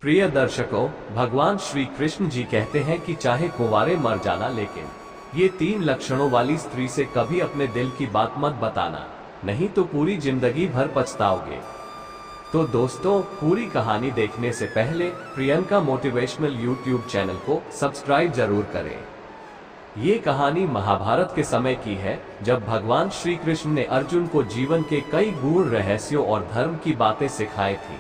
प्रिय दर्शकों, भगवान श्री कृष्ण जी कहते हैं कि चाहे कुंवारे मर जाना, लेकिन ये 3 लक्षणों वाली स्त्री से कभी अपने दिल की बात मत बताना, नहीं तो पूरी जिंदगी भर पछताओगे। तो दोस्तों, पूरी कहानी देखने से पहले प्रियंका मोटिवेशनल यूट्यूब चैनल को सब्सक्राइब जरूर करें। ये कहानी महाभारत के समय की है, जब भगवान श्री कृष्ण ने अर्जुन को जीवन के कई गूढ़ रहस्यों और धर्म की बातें सिखाई थी।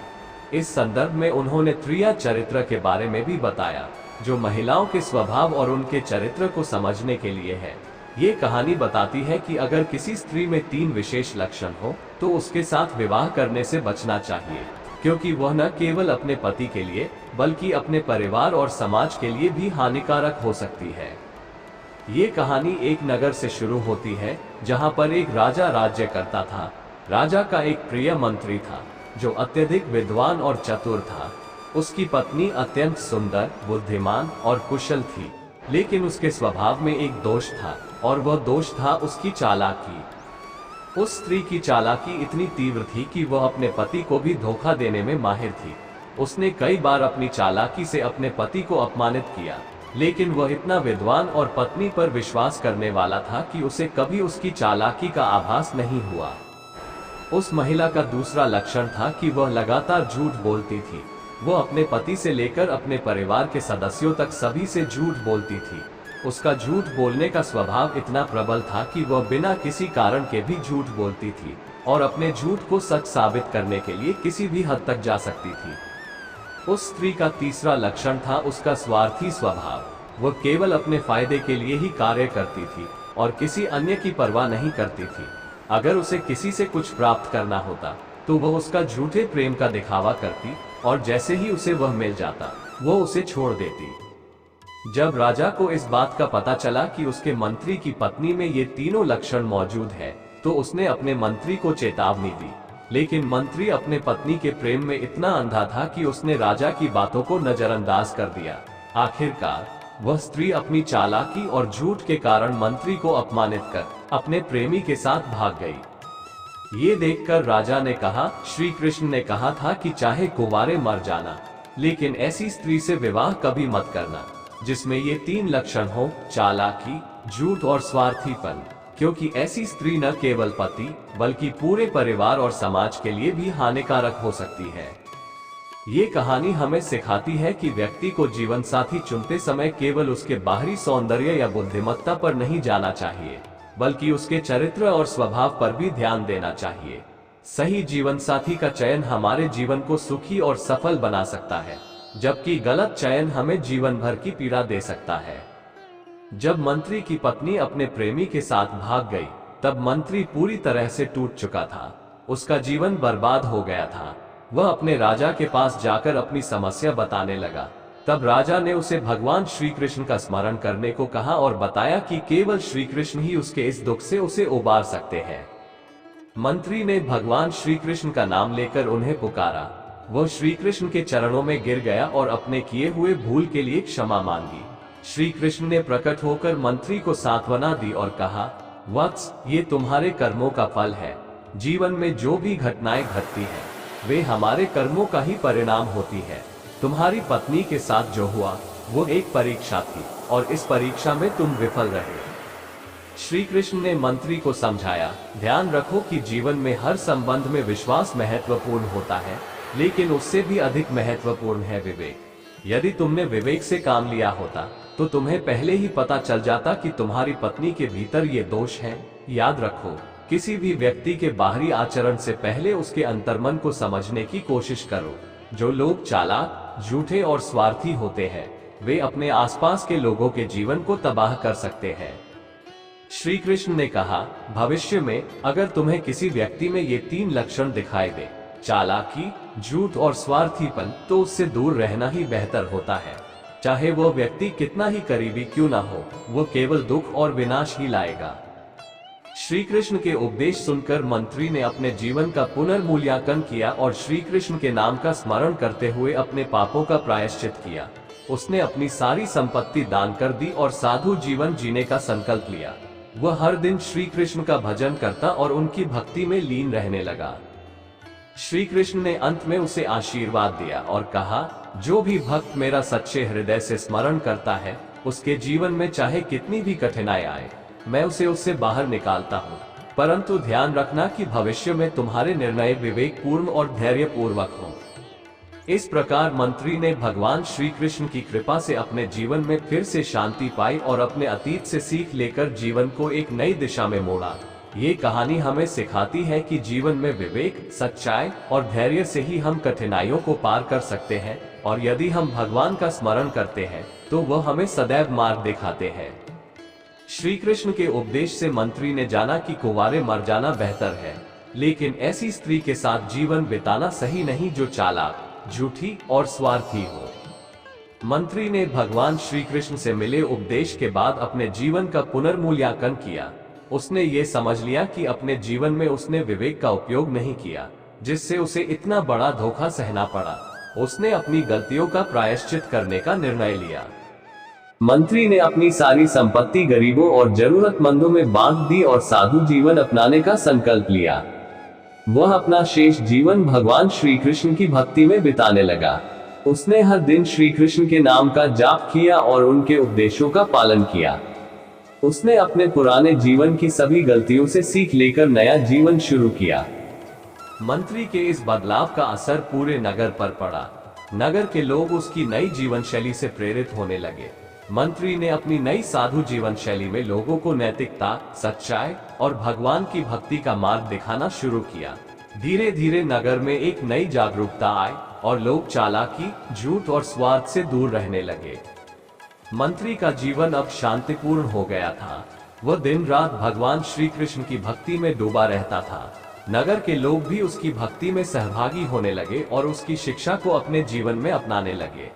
इस संदर्भ में उन्होंने त्रिया चरित्र के बारे में भी बताया, जो महिलाओं के स्वभाव और उनके चरित्र को समझने के लिए है। ये कहानी बताती है कि अगर किसी स्त्री में 3 विशेष लक्षण हो तो उसके साथ विवाह करने से बचना चाहिए, क्योंकि वह न केवल अपने पति के लिए बल्कि अपने परिवार और समाज के लिए भी हानिकारक हो सकती है। ये कहानी एक नगर से शुरू होती है, जहाँ पर एक राजा राज्य करता था। राजा का एक प्रिय मंत्री था, जो अत्यधिक विद्वान और चतुर था। उसकी पत्नी अत्यंत सुंदर, बुद्धिमान और कुशल थी, लेकिन उसके स्वभाव में एक दोष था, और वह दोष था उसकी चालाकी। उस स्त्री की चालाकी इतनी तीव्र थी कि वह अपने पति को भी धोखा देने में माहिर थी। उसने कई बार अपनी चालाकी से अपने पति को अपमानित किया, लेकिन वह इतना विद्वान और पत्नी पर विश्वास करने वाला था कि उसे कभी उसकी चालाकी का आभास नहीं हुआ। उस महिला का दूसरा लक्षण था कि वह लगातार झूठ बोलती थी। वह अपने पति से लेकर अपने परिवार के सदस्यों तक सभी से झूठ बोलती थी। उसका झूठ बोलने का स्वभाव इतना प्रबल था कि वह बिना किसी कारण के भी झूठ बोलती थी और अपने झूठ को सच साबित करने के लिए किसी भी हद तक जा सकती थी। उस स्त्री का तीसरा लक्षण था उसका स्वार्थी स्वभाव। वह केवल अपने फायदे के लिए ही कार्य करती थी और किसी अन्य की परवाह नहीं करती थी। अगर उसे किसी से कुछ प्राप्त करना होता तो वह उसका झूठे प्रेम का दिखावा करती, और जैसे ही उसे वह मिल जाता वह उसे छोड़ देती। जब राजा को इस बात का पता चला कि उसके मंत्री की पत्नी में ये तीनों लक्षण मौजूद है, तो उसने अपने मंत्री को चेतावनी दी। लेकिन मंत्री अपने पत्नी के प्रेम में इतना अंधा था कि उसने राजा की बातों को नजरअंदाज कर दिया। आखिरकार वह स्त्री अपनी चालाकी और झूठ के कारण मंत्री को अपमानित कर अपने प्रेमी के साथ भाग गई। ये देखकर राजा ने कहा, श्री कृष्ण ने कहा था कि चाहे कुंवारे मर जाना, लेकिन ऐसी स्त्री से विवाह कभी मत करना जिसमें ये 3 लक्षण हो, चालाकी, झूठ और स्वार्थीपन, क्योंकि ऐसी स्त्री न केवल पति बल्कि पूरे परिवार और समाज के लिए भी हानिकारक हो सकती है। ये कहानी हमें सिखाती है कि व्यक्ति को जीवन साथी चुनते समय केवल उसके बाहरी सौंदर्य या बुद्धिमत्ता पर नहीं जाना चाहिए, बल्कि उसके चरित्र और स्वभाव पर भी ध्यान देना चाहिए। सही जीवन साथी का चयन हमारे जीवन को सुखी और सफल बना सकता है, जबकि गलत चयन हमें जीवन भर की पीड़ा दे सकता है। जब मंत्री की पत्नी अपने प्रेमी के साथ भाग गई, तब मंत्री पूरी तरह से टूट चुका था। उसका जीवन बर्बाद हो गया था। वह अपने राजा के पास जाकर अपनी समस्या बताने लगा। तब राजा ने उसे भगवान श्री कृष्ण का स्मरण करने को कहा और बताया कि केवल श्री कृष्ण ही उसके इस दुख से उसे उबार सकते हैं। मंत्री ने भगवान श्री कृष्ण का नाम लेकर उन्हें पुकारा। वह श्री कृष्ण के चरणों में गिर गया और अपने किए हुए भूल के लिए क्षमा मांगी। श्री कृष्ण ने प्रकट होकर मंत्री को सांत्वना दी और कहा, वत्स, ये तुम्हारे कर्मों का फल है। जीवन में जो भी घटनाएं घटती हैं, वे हमारे कर्मों का ही परिणाम होती है। तुम्हारी पत्नी के साथ जो हुआ वो एक परीक्षा थी, और इस परीक्षा में तुम विफल रहे। श्री कृष्ण ने मंत्री को समझाया, ध्यान रखो कि जीवन में हर संबंध में विश्वास महत्वपूर्ण होता है, लेकिन उससे भी अधिक महत्वपूर्ण है विवेक। यदि तुमने विवेक से काम लिया होता तो तुम्हें पहले ही पता चल जाता कि तुम्हारी पत्नी के भीतर ये दोष हैं। याद रखो, किसी भी व्यक्ति के बाहरी आचरण से पहले उसके अंतर्मन को समझने की कोशिश करो। जो लोग चालाक, झूठे और स्वार्थी होते हैं, वे अपने आसपास के लोगों के जीवन को तबाह कर सकते हैं। श्री कृष्ण ने कहा, भविष्य में अगर तुम्हें किसी व्यक्ति में ये 3 लक्षण दिखाई दे, चालाकी, झूठ और स्वार्थीपन, तो उससे दूर रहना ही बेहतर होता है। चाहे वो व्यक्ति कितना ही करीबी क्यों ना हो, वो केवल दुख और विनाश ही लाएगा। श्री कृष्ण के उपदेश सुनकर मंत्री ने अपने जीवन का पुनर्मूल्यांकन किया और श्री कृष्ण के नाम का स्मरण करते हुए अपने पापों का प्रायश्चित किया। उसने अपनी सारी संपत्ति दान कर दी और साधु जीवन जीने का संकल्प लिया। वह हर दिन श्री कृष्ण का भजन करता और उनकी भक्ति में लीन रहने लगा। श्री कृष्ण ने अंत में उसे आशीर्वाद दिया और कहा, जो भी भक्त मेरा सच्चे हृदय से स्मरण करता है, उसके जीवन में चाहे कितनी भी कठिनाई आए, मैं उसे उससे बाहर निकालता हूँ। परंतु ध्यान रखना कि भविष्य में तुम्हारे निर्णय विवेकपूर्ण और धैर्यपूर्वक हों। इस प्रकार मंत्री ने भगवान श्री कृष्ण की कृपा से अपने जीवन में फिर से शांति पाई और अपने अतीत से सीख लेकर जीवन को एक नई दिशा में मोड़ा। ये कहानी हमें सिखाती है कि जीवन में विवेक, सच्चाई और धैर्य से ही हम कठिनाइयों को पार कर सकते हैं, और यदि हम भगवान का स्मरण करते हैं तो वह हमें सदैव मार्ग दिखाते हैं। श्री कृष्ण के उपदेश से मंत्री ने जाना कि कुंवारे मर जाना बेहतर है, लेकिन ऐसी स्त्री के साथ जीवन बिताना सही नहीं जो चालाक, झूठी और स्वार्थी हो। मंत्री ने भगवान श्री कृष्ण से मिले उपदेश के बाद अपने जीवन का पुनर्मूल्यांकन किया। उसने ये समझ लिया कि अपने जीवन में उसने विवेक का उपयोग नहीं किया, जिससे उसे इतना बड़ा धोखा सहना पड़ा। उसने अपनी गलतियों का प्रायश्चित करने का निर्णय लिया। मंत्री ने अपनी सारी संपत्ति गरीबों और जरूरतमंदों में बांट दी और साधु जीवन अपनाने का संकल्प लिया। वह अपना शेष जीवन भगवान श्री कृष्ण की भक्ति में बिताने लगा। उसने हर दिन श्री कृष्ण के नाम का जाप किया और उनके उपदेशों का पालन किया। उसने अपने पुराने जीवन की सभी गलतियों से सीख लेकर नया जीवन शुरू किया। मंत्री के इस बदलाव का असर पूरे नगर पर पड़ा। नगर के लोग उसकी नई जीवन शैली से प्रेरित होने लगे। मंत्री ने अपनी नई साधु जीवन शैली में लोगों को नैतिकता, सच्चाई और भगवान की भक्ति का मार्ग दिखाना शुरू किया। धीरे धीरे नगर में एक नई जागरूकता आई और लोग चालाकी, झूठ और स्वार्थ से दूर रहने लगे। मंत्री का जीवन अब शांतिपूर्ण हो गया था। वह दिन रात भगवान श्री कृष्ण की भक्ति में डूबा रहता था। नगर के लोग भी उसकी भक्ति में सहभागी होने लगे और उसकी शिक्षा को अपने जीवन में अपनाने लगे।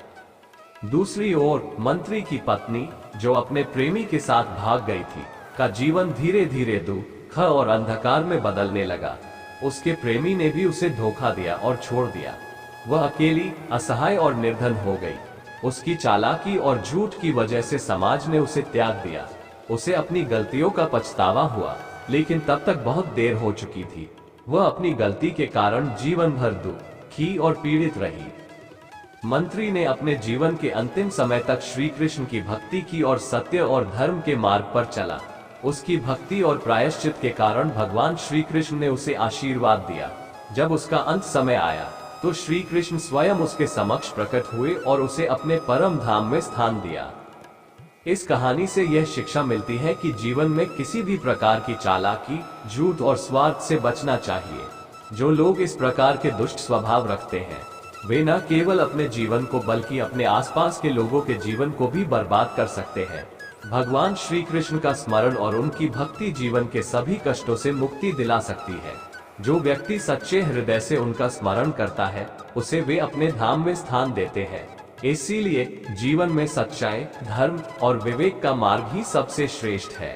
दूसरी ओर मंत्री की पत्नी, जो अपने प्रेमी के साथ भाग गई थी, का जीवन धीरे धीरे दुख और अंधकार में बदलने लगा। उसके प्रेमी ने भी उसे धोखा दिया और छोड़ दिया। वह अकेली, असहाय और निर्धन हो गई। उसकी चालाकी और झूठ की वजह से समाज ने उसे त्याग दिया। उसे अपनी गलतियों का पछतावा हुआ, लेकिन तब तक बहुत देर हो चुकी थी। वह अपनी गलती के कारण जीवन भर दुखी और पीड़ित रही। मंत्री ने अपने जीवन के अंतिम समय तक श्री कृष्ण की भक्ति की और सत्य और धर्म के मार्ग पर चला। उसकी भक्ति और प्रायश्चित के कारण भगवान श्री कृष्ण ने उसे आशीर्वाद दिया। जब उसका अंत समय आया तो श्री कृष्ण स्वयं उसके समक्ष प्रकट हुए और उसे अपने परम धाम में स्थान दिया। इस कहानी से यह शिक्षा मिलती है कि जीवन में किसी भी प्रकार की चालाकी, झूठ और स्वार्थ से बचना चाहिए। जो लोग इस प्रकार के दुष्ट स्वभाव रखते हैं, वे न केवल अपने जीवन को बल्कि अपने आसपास के लोगों के जीवन को भी बर्बाद कर सकते हैं। भगवान श्री कृष्ण का स्मरण और उनकी भक्ति जीवन के सभी कष्टों से मुक्ति दिला सकती है। जो व्यक्ति सच्चे हृदय से उनका स्मरण करता है, उसे वे अपने धाम में स्थान देते हैं। इसीलिए जीवन में सच्चाई, धर्म और विवेक का मार्ग ही सबसे श्रेष्ठ है।